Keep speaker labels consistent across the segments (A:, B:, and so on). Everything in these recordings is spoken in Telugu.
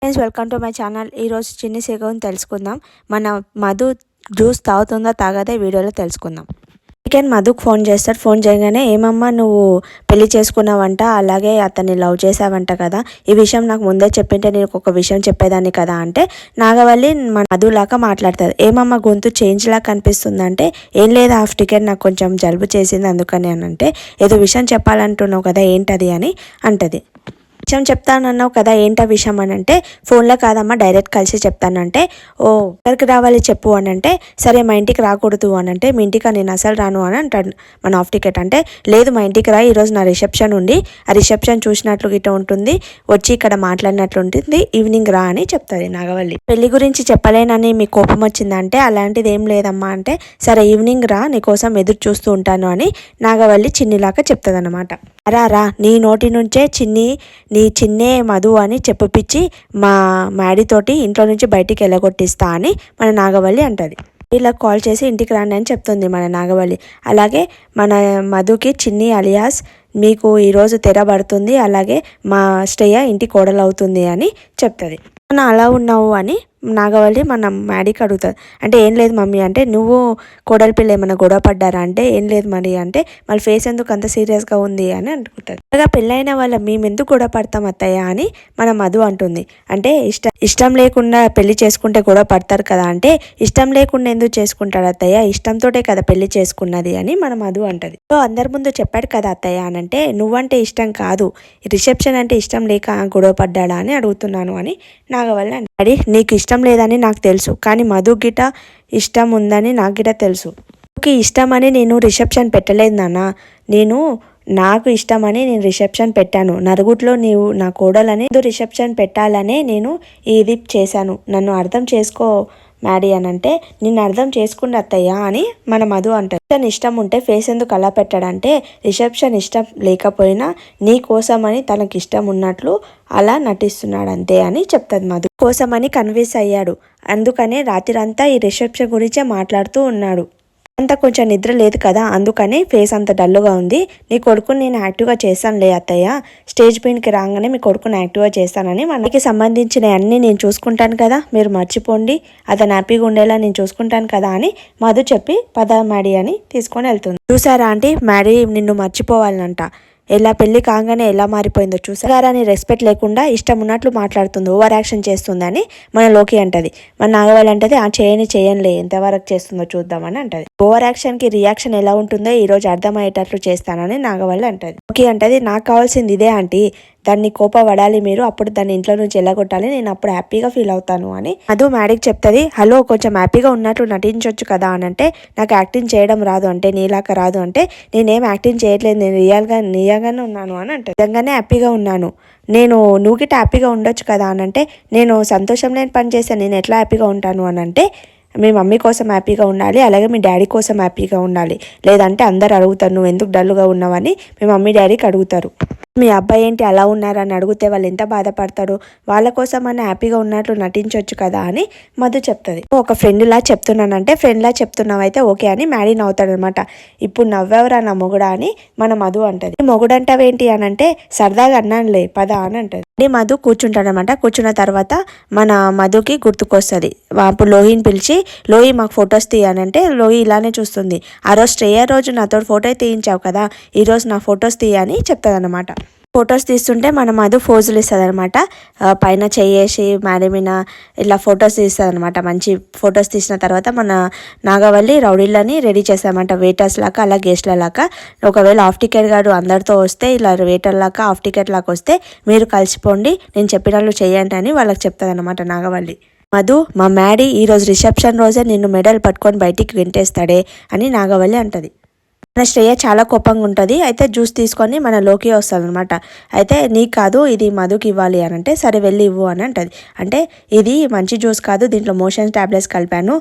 A: Friends, welcome to my channel. ఈరోజు చిన్ని సేగని తెలుసుకుందాం. మన మధు జ్యూస్ తాగుతుందా తాగదే వీడియోలో తెలుసుకుందాం. వీకెండ్ మధుకు ఫోన్ చేస్తాడు. ఫోన్ చేయగానే, ఏమమ్మా నువ్వు పెళ్లి చేసుకున్నావంట, అలాగే అతన్ని లవ్ చేసావంట కదా, ఈ విషయం నాకు ముందే చెప్పింటే నేను ఒక విషయం చెప్పేదాన్ని కదా అంటే, నాగవల్లి మన మధులాగా మాట్లాడుతుంది. ఏమమ్మా గొంతు చేంజ్ లాగా కనిపిస్తుందంటే, ఏం లేదు హాఫ్ టికెట్ నాకు కొంచెం జలుబు చేసింది అందుకని అని అంటే, ఏదో విషయం చెప్పాలంటున్నావు కదా ఏంటది అని అంటది. విషయం చెప్తానన్నావు కదా, ఏంటా విషయం అని అంటే, ఫోన్లో కాదమ్మా డైరెక్ట్ కలిసి చెప్తానంటే, ఓ ఎక్కడికి రావాలి చెప్పు అని అంటే, సరే మా ఇంటికి రాకూడదు అని అంటే, మీ ఇంటికి నేను అసలు రాను అని అంటాడు మన ఆఫ్ టికెట్. అంటే, లేదు మా ఇంటికి రా, ఈరోజు నా రిసెప్షన్ ఉంది, ఆ రిసెప్షన్ చూసినట్లు గిట్ట ఉంటుంది, వచ్చి ఇక్కడ మాట్లాడినట్లు ఉంటుంది, ఈవినింగ్ రా అని చెప్తుంది నాగవల్లి. పెళ్లి గురించి చెప్పలేనని మీకు కోపం వచ్చిందంటే, అలాంటిది ఏం లేదమ్మా అంటే, సరే ఈవినింగ్ రా, నీకోసం ఎదురు చూస్తూ ఉంటాను అని నాగవల్లి చిన్నిలాగా చెప్తుంది అనమాట. రా నీ నోటి నుంచే నీ చిన్నే మధు అని చెప్పిచ్చి మా మ్యాడీతోటి ఇంట్లో నుంచి బయటికి వెళ్ళగొట్టిస్తా అని మన నాగవల్లి అంటది. ఇలా కాల్ చేసి ఇంటికి రాండి అని చెప్తుంది మన నాగవల్లి. అలాగే మన మధుకి చిన్ని అలియాస్ మీకు ఈరోజు తెరబడుతుంది, అలాగే మా శ్రేయ ఇంటి కోడలు అవుతుంది అని చెప్తుంది. మన అలా ఉన్నావు అని నాగవల్లి మన మ్యాడీకి అడుగుతుంది. అంటే ఏం లేదు మమ్మీ అంటే, నువ్వు కోడలి పిల్ల ఏమైనా గొడవ పడ్డారా అంటే, ఏం లేదు మరి అంటే, మళ్ళీ ఫేస్ ఎందుకు అంత సీరియస్గా ఉంది అని అనుకుంటుంది. అలాగా పెళ్ళైన వాళ్ళ మేము ఎందుకు గొడవ పడతాం అత్తయ్య అని మన మధు అంటుంది. అంటే ఇష్టం లేకుండా పెళ్లి చేసుకుంటే గొడవ పడతారు కదా అంటే, ఇష్టం లేకుండా ఎందుకు చేసుకుంటాడు అత్తయ్య, ఇష్టంతోటే కదా పెళ్లి చేసుకున్నది అని మన మధు అంటది. సో అందరి ముందు చెప్పాడు కదా అత్తయ్య అని అంటే, నువ్వంటే ఇష్టం కాదు, రిసెప్షన్ అంటే ఇష్టం లేక గొడవ పడ్డాడా అని అడుగుతున్నాను అని నాగవల్లి అంటే, డాడీ నీకు ఇష్టం లేదని నాకు తెలుసు, కానీ మధు గిట ఇష్టం ఉందని నాకు గిట తెలుసు. మధుకి ఇష్టమని నేను రిసెప్షన్ పెట్టలేదు నాన్న, నాకు ఇష్టమని నేను రిసెప్షన్ పెట్టాను. నరుగుట్లో నీవు నా కోడలని రిసెప్షన్ పెట్టాలనే నేను ఇది చేశాను, నన్ను అర్థం చేసుకో మ్యాడీ అని అంటే, నిన్ను అర్థం చేసుకుంటే అత్తయ్య అని మన మధు అంటారు. ఇష్టం ఉంటే ఫేస్ ఎందుకు అలా పెట్టాడంటే, రిసెప్షన్ ఇష్టం లేకపోయినా నీ కోసమని తనకి ఇష్టం ఉన్నట్లు అలా నటిస్తున్నాడు అంతే అని చెప్తుంది. మధు కోసమని కన్విన్స్ అయ్యాడు, అందుకనే రాత్రంతా ఈ రిసెప్షన్ గురించే మాట్లాడుతూ ఉన్నాడు. అంతా కొంచెం నిద్ర లేదు కదా, అందుకని ఫేస్ అంత డల్లుగా ఉంది. నీ కొడుకుని నేను యాక్టివ్గా చేస్తానులే అత్తయ్య, స్టేజ్ పైనకి రాగానే మీ కొడుకుని యాక్టివ్గా చేస్తానని, మనకి సంబంధించిన అన్నీ నేను చూసుకుంటాను కదా, మీరు మర్చిపోండి, అతను హ్యాపీగా ఉండేలా నేను చూసుకుంటాను కదా అని మధు చెప్పి పద మ్యాడీ అని తీసుకొని వెళ్తుంది. చూసారా ఆంటీ, మ్యాడీ నిన్ను మర్చిపోవాలంట, ఎలా పెళ్లి కాగానే ఎలా మారిపోయిందో చూసారా అని రెస్పెక్ట్ లేకుండా ఇష్టం ఉన్నట్లు మాట్లాడుతుంది, ఓవర్ యాక్షన్ చేస్తుంది అని మన లోకి అంటది. మన నాగవల్లి అంటది, ఆ చేయనులే, ఎంతవరకు చేస్తుందో చూద్దామని అంటది. ఓవర్ యాక్షన్ కి రియాక్షన్ ఎలా ఉంటుందో ఈ రోజు అర్థమయ్యేటట్లు చేస్తానని నాగవల్లి అంటది. లోకి అంటది, నాకు కావాల్సింది ఇదే ఆంటీ, దాన్ని కోపపడాలి మీరు, అప్పుడు దాన్ని ఇంట్లో నుంచి ఎల్లగొట్టాలి, నేను అప్పుడు హ్యాపీగా ఫీల్ అవుతాను అని మధు మ్యాడీకి చెప్తుంది. హలో కొంచెం హ్యాపీగా ఉన్నట్లు నటించవచ్చు కదా అని అంటే, నాకు యాక్టింగ్ చేయడం రాదు అంటే, నీలాగా రాదు అంటే, నేనేం యాక్టింగ్ చేయట్లేదు, నేను నిజంగానే ఉన్నాను అని అంటే, నిజంగానే హ్యాపీగా ఉన్నాను, నువ్వు గిట్ట హ్యాపీగా ఉండొచ్చు కదా అని అంటే, నేను సంతోషం లేని పని చేశాను, నేను ఎట్లా హ్యాపీగా ఉంటాను అని అంటే, మీ మమ్మీ కోసం హ్యాపీగా ఉండాలి, అలాగే మీ డాడీ కోసం హ్యాపీగా ఉండాలి, లేదంటే అందరు అడుగుతారు నువ్వు ఎందుకు డల్గా ఉన్నావని మీ మమ్మీ డాడీకి అడుగుతారు. మీ అబ్బాయి ఏంటి అలా ఉన్నారని అడిగితే వాళ్ళు ఎంత బాధపడతారు, వాళ్ళ కోసం అని హ్యాపీగా ఉన్నట్లు నటించవచ్చు కదా అని మధు చెప్తుంది. ఒక ఫ్రెండ్లా చెప్తున్నానంటే, ఫ్రెండ్లా చెప్తున్నావు అయితే ఓకే అని మ్యాడీ నవ్వుతాడు అనమాట. ఇప్పుడు నవ్వెవరా నా మొగుడా అని మన మధు అంటది. మొగుడంటావేంటి అని అంటే, సరదాగా అన్నానులే పద అని అంటది. మధు కూర్చుంటాడు అనమాట. కూర్చున్న తర్వాత మన మధుకి గుర్తుకొస్తుంది. అప్పుడు లోహిని పిలిచి, లోహి మాకు ఫొటోస్ తీయనంటే, లోహి ఇలానే చూస్తుంది. ఆ రోజు శ్రేయ రోజు నాతో ఫోటో తీయించావు కదా, ఈరోజు నా ఫొటోస్ తీయని చెప్తుంది అనమాట. ఫొటోస్ తీస్తుంటే మన మధు ఫోజులు ఇస్తుంది అనమాట, పైన చేసి మేడం మీద ఇలా ఫొటోస్ తీస్తుంది అనమాట. మంచి ఫొటోస్ తీసిన తర్వాత మన నాగవల్లి రౌడీలని రెడీ చేస్తామంట, వెయిటర్స్ లాగా అలా గెస్ట్ల లాగా. ఒకవేళ హాఫ్ టికెట్ గారు అందరితో వస్తే, ఇలా వెయిటర్ లాగా హాఫ్ టికెట్ లాగా వస్తే మీరు కలిసిపోండి, నేను చెప్పినట్లు చేయండి అని వాళ్ళకి చెప్తుంది అనమాట నాగవల్లి. మధు, మా మ్యాడీ ఈరోజు రిసెప్షన్ రోజే నిన్ను మెడల్ పట్టుకొని బయటికి వింటేస్తాడే అని నాగవల్లి అంటది. మన శ్రేయ చాలా కోపంగా ఉంటుంది. అయితే జ్యూస్ తీసుకొని మన లోకి వస్తుంది అనమాట. అయితే నీకు కాదు, ఇది మధుకి ఇవ్వాలి అని అంటే, సరే వెళ్ళి ఇవ్వు అని అంటది. అంటే ఇది మంచి జ్యూస్ కాదు, దీంట్లో మోషన్ టాబ్లెట్స్ కలిపాను,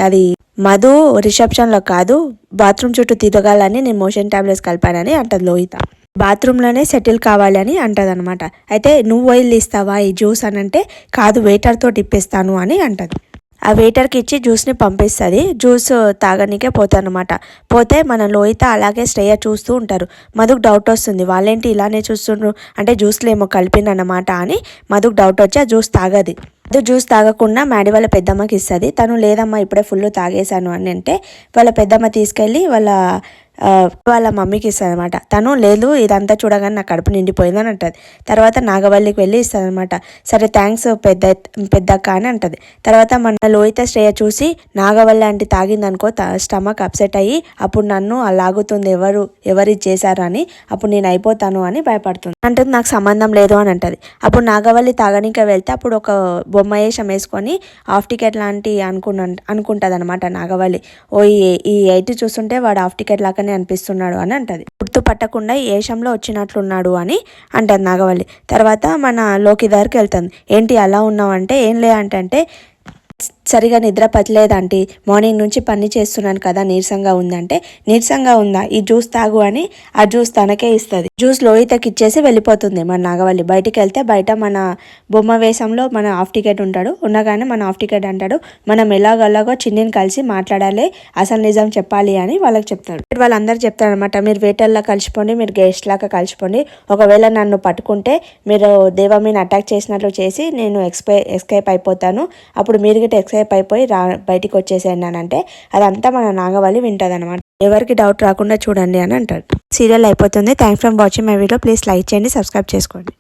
A: అది మధు రిసెప్షన్లో కాదు, బాత్రూమ్ చుట్టూ తిరగాలని నేను మోషన్ టాబ్లెట్స్ కలిపానని అంటది లోహిత. బాత్రూంలోనే సెటిల్ కావాలి అని అంటది అనమాట. అయితే నువ్వు వెళ్ళి ఇస్తావా ఈ జ్యూస్ అని అంటే, కాదు వెయిటర్తో ఇప్పిస్తాను అని అంటది. ఆ వెయిటర్కి ఇచ్చి జ్యూస్ని పంపిస్తుంది. జ్యూస్ తాగనీకే పోతారనమాట. పోతే మన లోహిత అలాగే శ్రేయ చూస్తూ ఉంటారు. మధుకు డౌట్ వస్తుంది, వాళ్ళేంటి ఇలానే చూస్తుండ్రు అంటే జ్యూస్లో ఏమో కలిపిందన్నమాట అని మధుకు డౌట్ వచ్చి ఆ జ్యూస్ తాగది. అది జ్యూస్ తాగకుండా మ్యాడీ వాళ్ళ పెద్దమ్మకి ఇస్తుంది. తను లేదమ్మా ఇప్పుడే ఫుల్ తాగేశాను అని అంటే వాళ్ళ పెద్దమ్మ తీసుకెళ్ళి వాళ్ళ మమ్మీకి ఇస్తుంది అనమాట. తను లేదు ఇదంతా చూడగానే నా కడుపు నిండిపోయిందని అంటుంది. తర్వాత నాగవల్లికి వెళ్ళి ఇస్తుంది అనమాట. సరే థ్యాంక్స్ పెద్దక్క అని అంటుంది. తర్వాత మన లోహిత శ్రేయ చూసి నాగవల్లి అంటే తాగిందనుకో స్టమక్ అప్సెట్ అయ్యి అప్పుడు నన్ను లాగుతుంది, ఎవరు చేశారు అని, అప్పుడు నేను అయిపోతాను అని భయపడుతుంది. అంటే నాకు సంబంధం లేదు అని అంటుంది. అప్పుడు నాగవల్లి తాగనీకి వెళ్తే అప్పుడు ఒక బొమ్మ వేషం వేసుకొని హాఫ్ టికెట్ లాంటి అనుకుంటుంది అనమాట నాగవల్లి. ఓ ఈ ఎయిట్ చూస్తుంటే వాడు హాఫ్ టికెట్ లాగానే అనిపిస్తున్నాడు అని అంటది. గుర్తు పట్టకుండా ఈ వేషంలో వచ్చినట్లున్నాడు అని అంటది నాగవల్లి. తర్వాత మన లోకి దగ్గరికి వెళ్తుంది. ఏంటి అలా ఉన్నావు అంటే ఏం లే అంటే సరిగా నిద్ర పట్టలేదంటే మార్నింగ్ నుంచి పని చేస్తున్నాను కదా నీరసంగా ఉందంటే, నీరసంగా ఉందా ఈ జ్యూస్ తాగు అని ఆ జ్యూస్ తనకే ఇస్తుంది. జ్యూస్ లోహితకి ఇచ్చేసి వెళ్ళిపోతుంది మన నాగవల్లి. బయటికి వెళ్తే బయట మన బొమ్మ వేషంలో మన హాఫ్ టికెట్ ఉంటాడు. ఉండగానే మన హాఫ్ టికెట్ అంటాడు, మనం ఎలాగో చిన్నిని కలిసి మాట్లాడాలి, అసలు నిజం చెప్పాలి అని వాళ్ళకి చెప్తాడు. వాళ్ళందరూ చెప్తారు అనమాట, మీరు వేటర్లా కలిసిపోండి, మీరు గెస్ట్ లాగా కలిసిపోండి, ఒకవేళ నన్ను పట్టుకుంటే మీరు దేవమ్మని అటాక్ చేసినట్లు చేసి నేను ఎస్కేప్ అయిపోతాను, అప్పుడు మీరు ఎస్కేప్ అయిపోయి బయటికి వచ్చేసేయండి అని అంటే అదంతా మన నాగవల్లి వింటది అనమాట. ఎవరికి డౌట్ రాకుండా చూడండి అని అంటారు. సీరియల్ అయిపోతుంది. Thanks for watching my video. Please like చేయండి, సబ్స్క్రైబ్ చేసుకోండి.